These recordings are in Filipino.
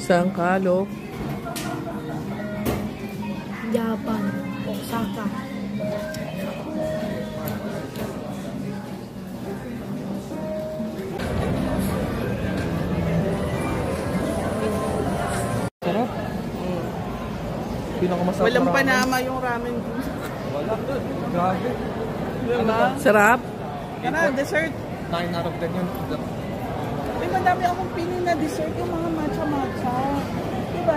Saan ka, Lo? Japan. Osaka. Sarap. Pinakamasarap. Walang panama yung ramen ko. Wala. Grabe. Diba? Sarap. Tara, dessert. 9 out of 10 yun. May madami akong pili na dessert, yung mga matcha-matcha. Diba?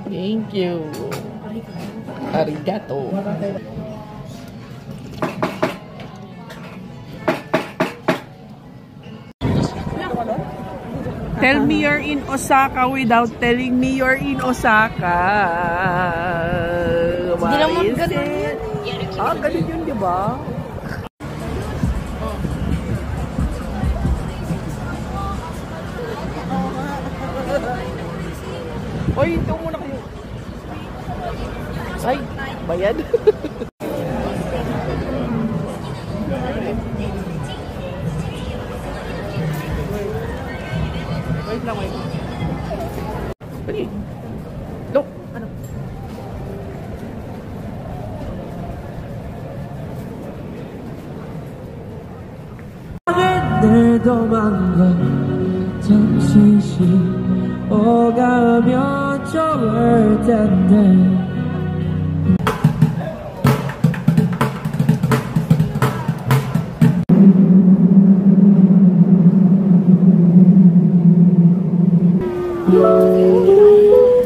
Thank you. Arigato. Tell me you're in Osaka without telling me you're in Osaka. Hindi naman ganun yun. Ganun yun, di ba? Oy, ito muna kayo. Ay, bayad. Wait lang, wait. Pwede. Look. Ano? 내 도망가 잠시 오가면 좋을 텐데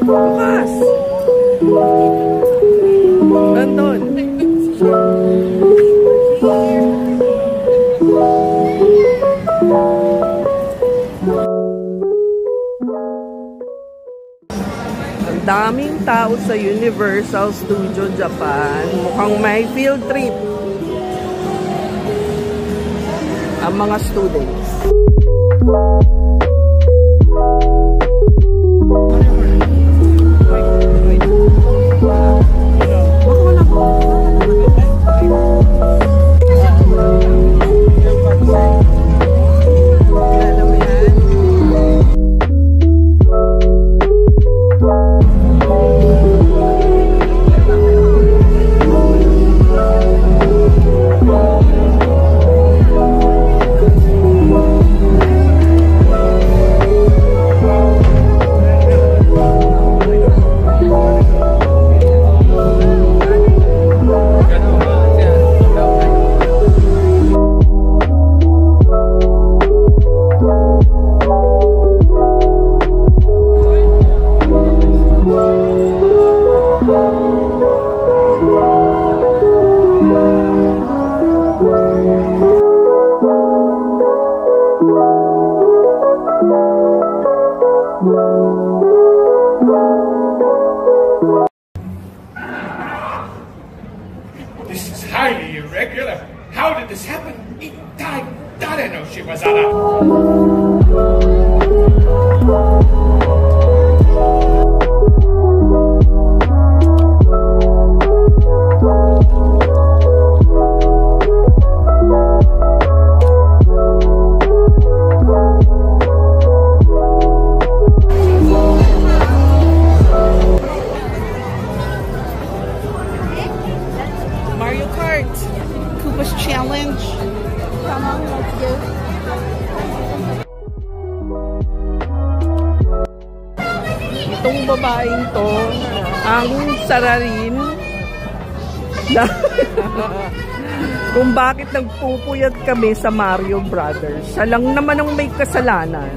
Bukas! Nandun! Ang daming tao sa Universal Studio Japan. Mukhang may field trip ang mga students. This is highly irregular. How did this happen? I didn't know she was on a... Mario Kart. Koopa's Challenge. Come on, let's go. Itong babaeng to, ang sararin na kung bakit nagpupuyat kami sa Mario Brothers. Siya lang naman ang may kasalanan.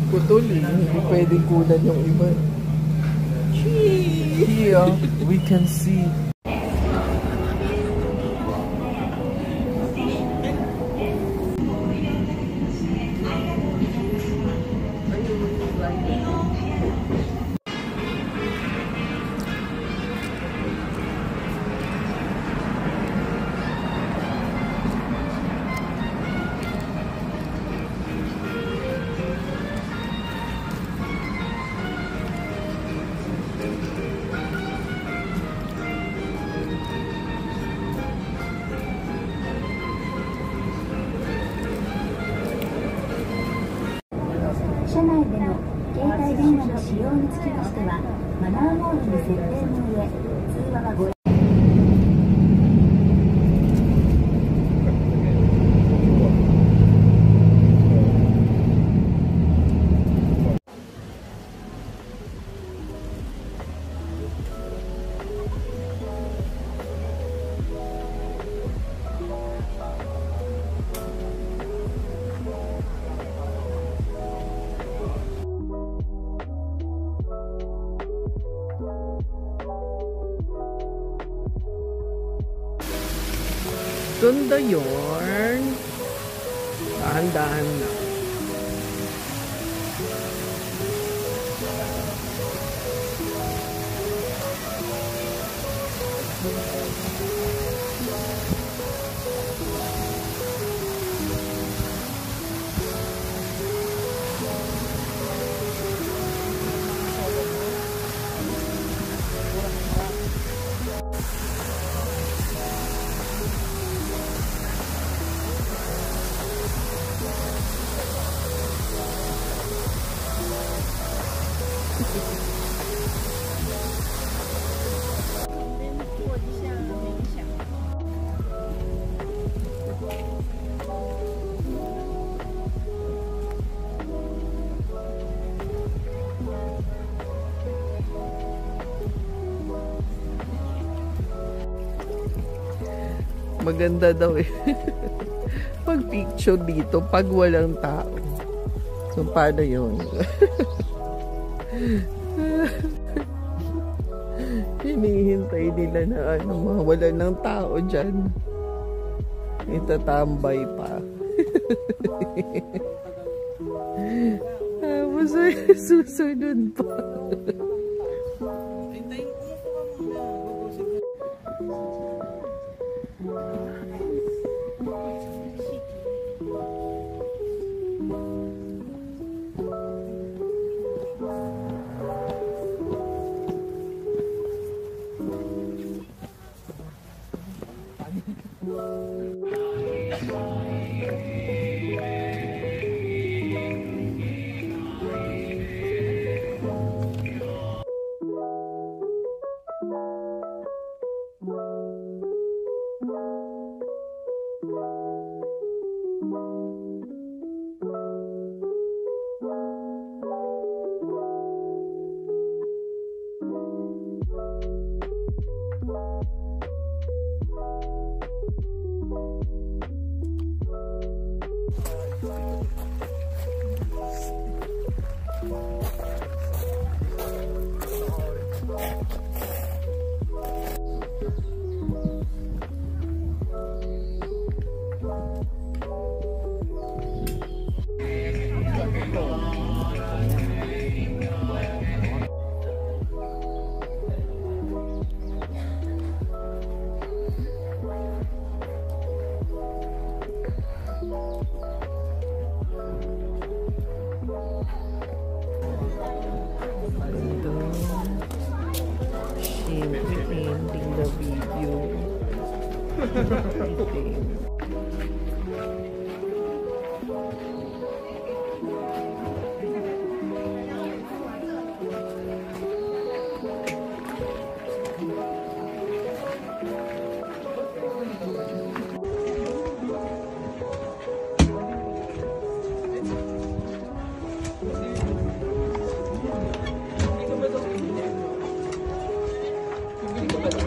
Putol eh. Hindi pwedeng kunan yung iba. Here, we can see. Ganda yun. Dahan-dahan na. Maganda daw eh. Pag picture dito, pag walang tao. So, paano yun? Hinihintay nila na mawalan ng tao dyan. Itatambay pa. Tapos susunod pa. Ending the video.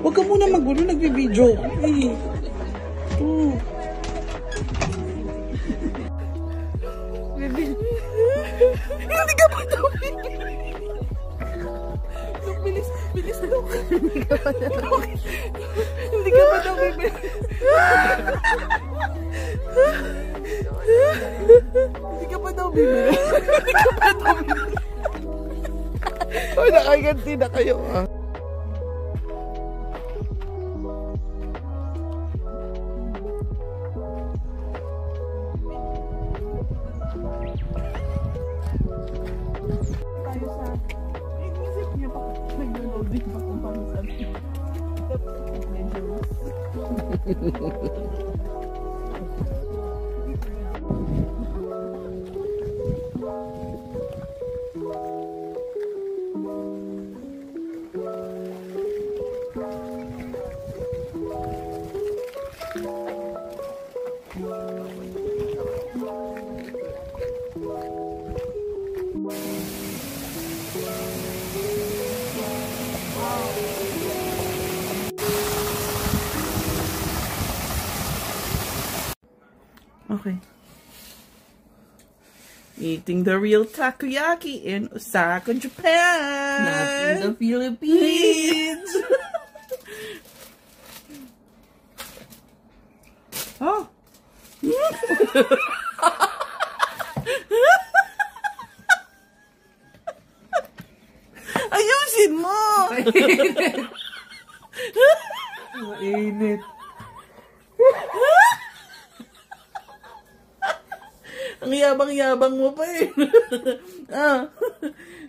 Huwag ka muna siguro nagbibideo ko eh. Hindi ka pa daw bilis, bilis daw. Hindi ka pa daw Hindi ka pa daw Hindi ka pa daw bibili. Ay, nakaganti na kayo ah. Tayo sa... Inisip niya pa. Nag-loading pa kung paano sabi. Okay. Eating the real takoyaki in Osaka, Japan. Not in the Philippines. Oh. Ayusin mo. Mainit. Ang yabang-yabang mo pa eh. Ah,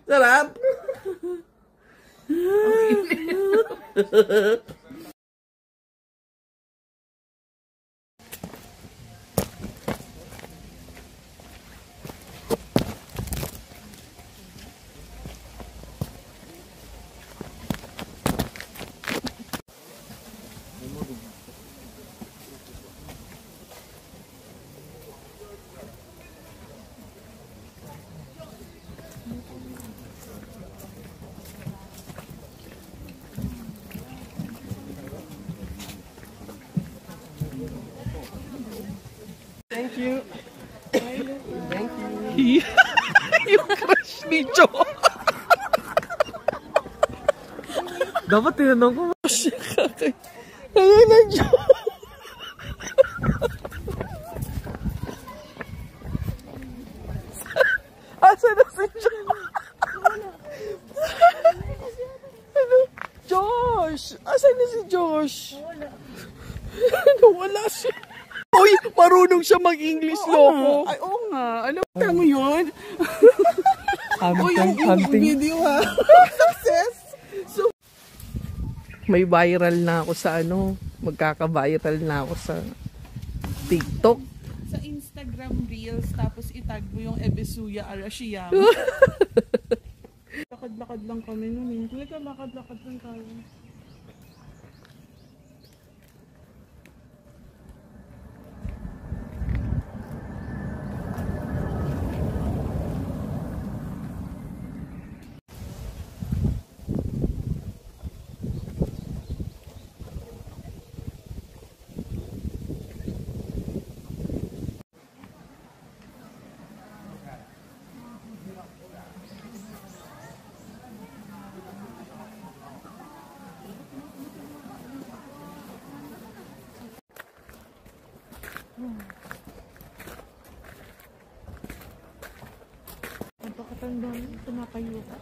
sarap. Thank you. Thank you. Yung crush ni Joe. Dapat tinanong ko. Ayun na Joe. Asa na si Joe? Ano? Josh! Asa na si Josh? Wala siya. Uy, marunong siya mag-English, loko. Ay, oo nga. Alam mo yun? Uy, yung video ha. Success! So, May viral na ako sa ano. Magkaka-viral na ako sa TikTok. sa Instagram Reels, tapos itag mo yung Ebesuya Arashiyama. Lakad-lakad lang kami nun. Lakad-lakad lang kami. Napakatandang tumakayo ka.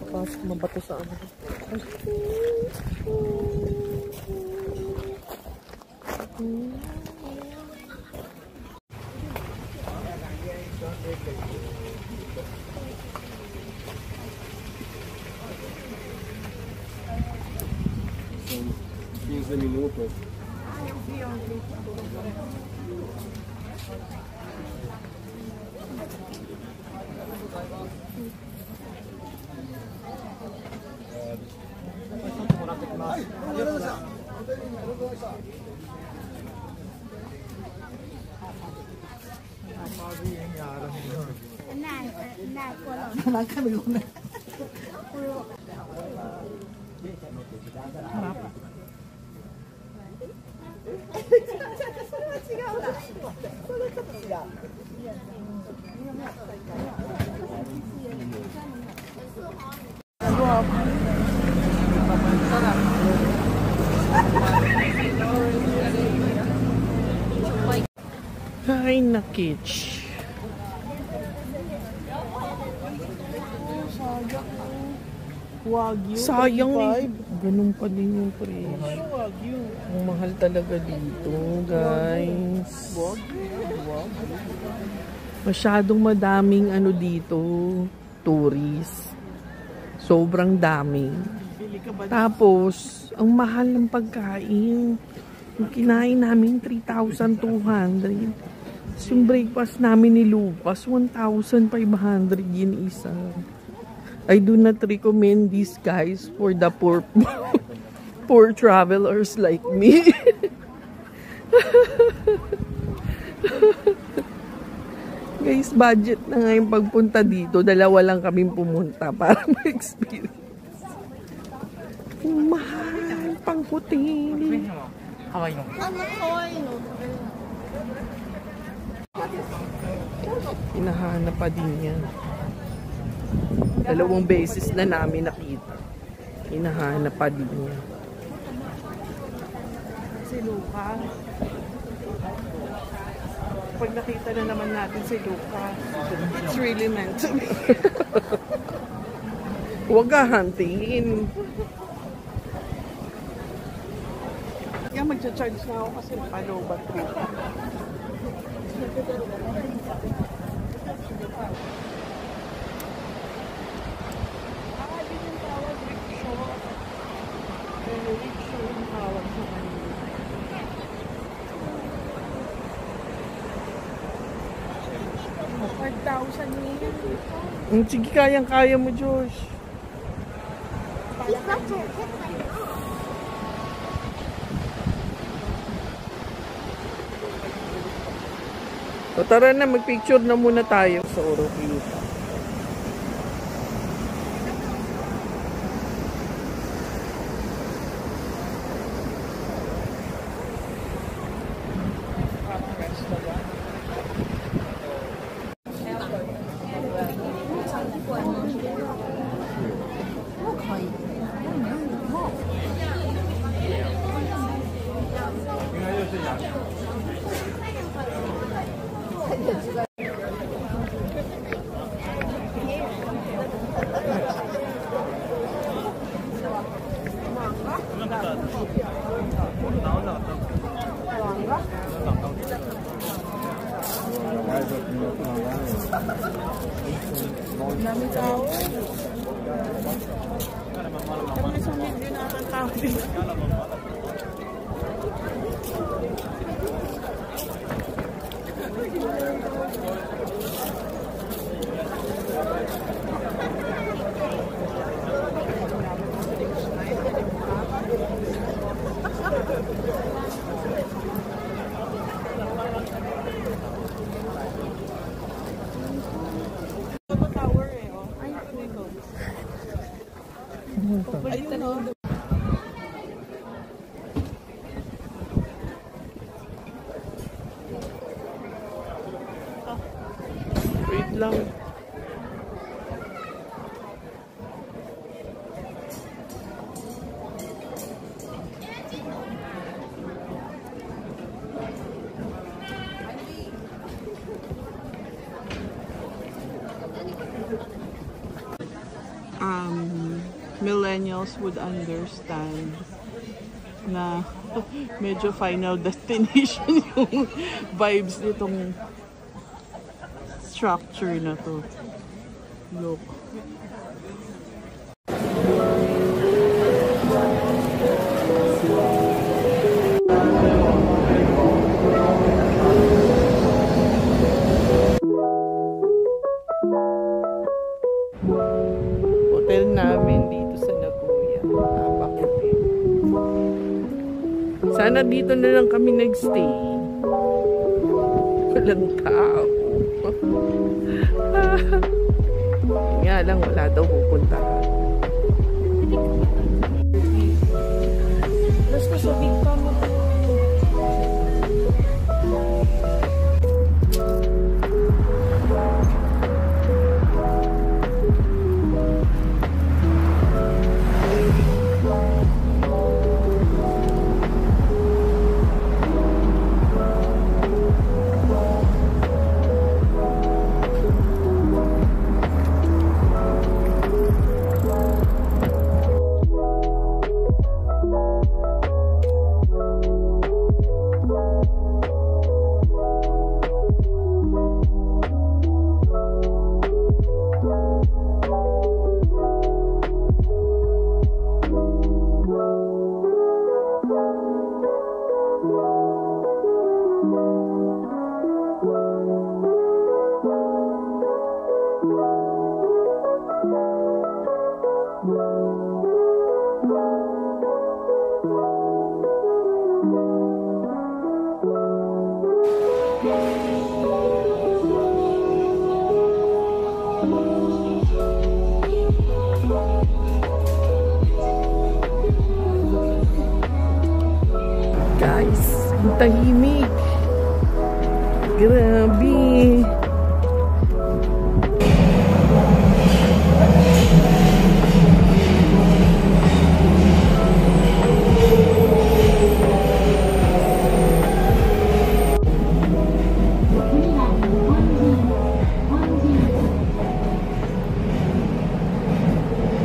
Pasok mabato sa ano. Minutos. Ay, nakitch. Wagyu. Sayang eh. 35. Ganun pa din yung presyo. Wagyu. Ang mahal talaga dito, guys. Masyadong madaming ano dito, tourist. Sobrang dami. Bili ka ba? Tapos, ang mahal ng pagkain. Yung kinain namin, 3,200. Tapos yung breakfast namin ni Lucas, 1,500 yun isa. I do not recommend this, guys, for the poor poor travelers like me. Guys, budget na nga yung pagpunta dito. Dalawa lang kaming pumunta para ma-experience. Mahal pang hotel. Hinahanap pa din yan. 2 beses na namin nakita. Hinahanap pa din yan. Si Luca. Pag nakita na naman natin si Luca, it's really meant to be. Huwag ka hantingin. Kaya magcha-charge na ako kasi palobat ko. Sige, kayang-kaya mo, Josh. So, tara na, mag-picture na muna tayo sa Oroquita. Dami tao. Kami sa hindi nakakatao dito. Wait lang. Millennials would understand na medyo final destination yung vibes nitong structure na to. Look. Sana dito na lang kami nagstay. Walang tao. Nga lang, wala daw pupuntahan. Basta sabig pa mo. Guys, ang tahimik. Grabe.